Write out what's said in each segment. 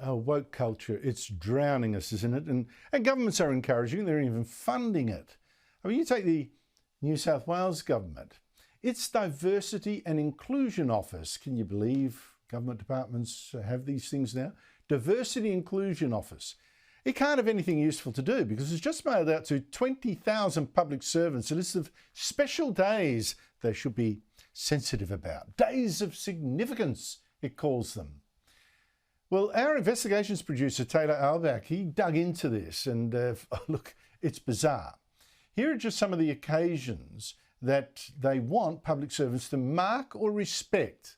Oh, woke culture, it's drowning us, isn't it? And governments are encouraging it, they're even funding it. I mean, you take the New South Wales government, its Diversity and Inclusion Office, can you believe government departments have these things now? Diversity Inclusion Office. It can't have anything useful to do because it's just mailed out to 20,000 public servants a list of special days they should be sensitive about. Days of significance, it calls them. Well, our investigations producer, Taylor Albach, he dug into this and look, it's bizarre. Here are just some of the occasions that they want public servants to mark or respect.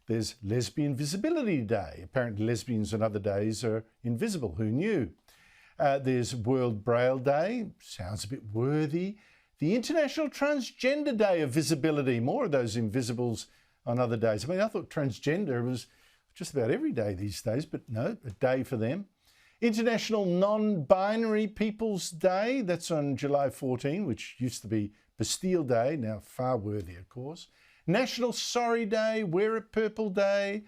There's Lesbian Visibility Day. Apparently lesbians on other days are invisible. Who knew? There's World Braille Day. Sounds a bit worthy. The International Transgender Day of Visibility. More of those invisibles on other days. I mean, I thought transgender was just about every day these days, but no, a day for them. International Non-Binary People's Day. That's on July 14, which used to be Bastille Day, now far worthy, of course. National Sorry Day, Wear It Purple Day.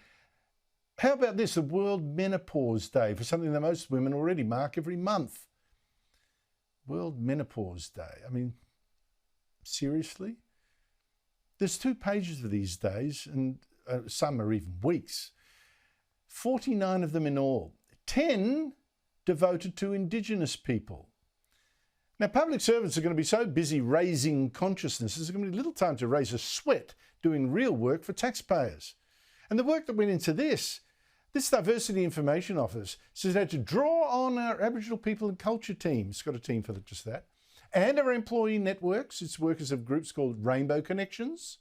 How about this, the World Menopause Day, for something that most women already mark every month. World Menopause Day. I mean, seriously? There's 2 pages of these days, and some are even weeks. 49 of them in all. 10 devoted to Indigenous people. Now, public servants are going to be so busy raising consciousness, there's going to be little time to raise a sweat doing real work for taxpayers. And the work that went into this Diversity Information Office says they had to draw on our Aboriginal people and culture team. It's got a team for just that. And our employee networks. It's workers of groups called Rainbow Connections,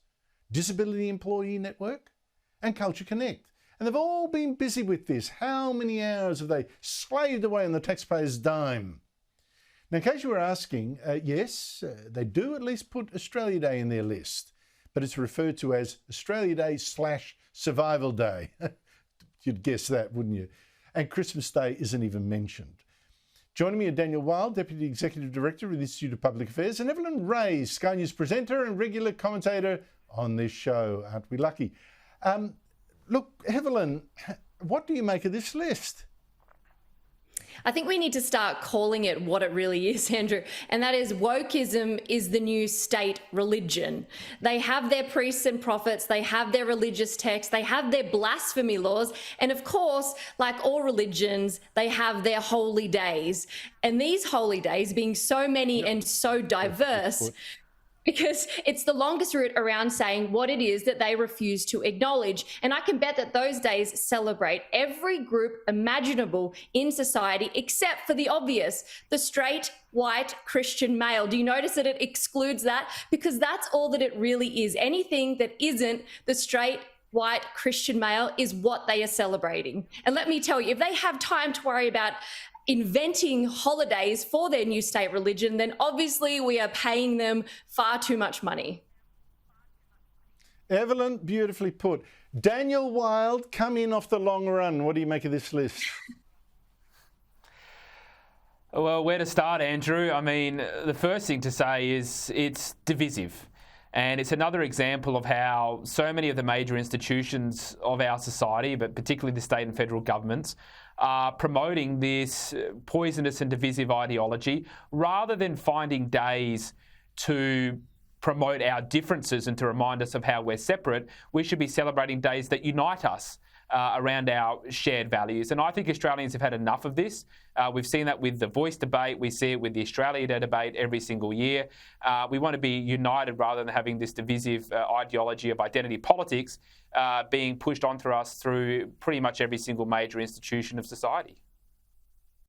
Disability Employee Network, and Culture Connect. And they've all been busy with this. How many hours have they slaved away on the taxpayer's dime? Now, in case you were asking, yes, they do at least put Australia Day in their list, but it's referred to as Australia Day / Survival Day. You'd guess that, wouldn't you? And Christmas Day isn't even mentioned. Joining me are Daniel Wild, Deputy Executive Director of the Institute of Public Affairs, and Evelyn Ray, Sky News presenter and regular commentator on this show. Aren't we lucky? Look, Evelyn, what do you make of this list? I think we need to start calling it what it really is, Andrew, and that is wokeism is the new state religion. They have their priests and prophets, they have their religious texts, they have their blasphemy laws, and of course, like all religions, they have their holy days. And these holy days, being so many and so diverse, because it's the longest route around saying what it is that they refuse to acknowledge. And I can bet that those days celebrate every group imaginable in society, except for the obvious, the straight, white, Christian male. Do you notice that it excludes that? Because that's all that it really is. Anything that isn't the straight, white, Christian male is what they are celebrating. And let me tell you, if they have time to worry about inventing holidays for their new state religion, then obviously we are paying them far too much money. Evelyn, beautifully put. Daniel Wild, come in off the long run. What do you make of this list? Well, where to start, Andrew? I mean, the first thing to say is it's divisive. And it's another example of how so many of the major institutions of our society, but particularly the state and federal governments, are promoting this poisonous and divisive ideology rather than finding days to promote our differences and to remind us of how we're separate. We should be celebrating days that unite us around our shared values. And I think Australians have had enough of this. We've seen that with the Voice debate. We see it with the Australia Day debate every single year. We want to be united rather than having this divisive ideology of identity politics being pushed onto us through pretty much every single major institution of society.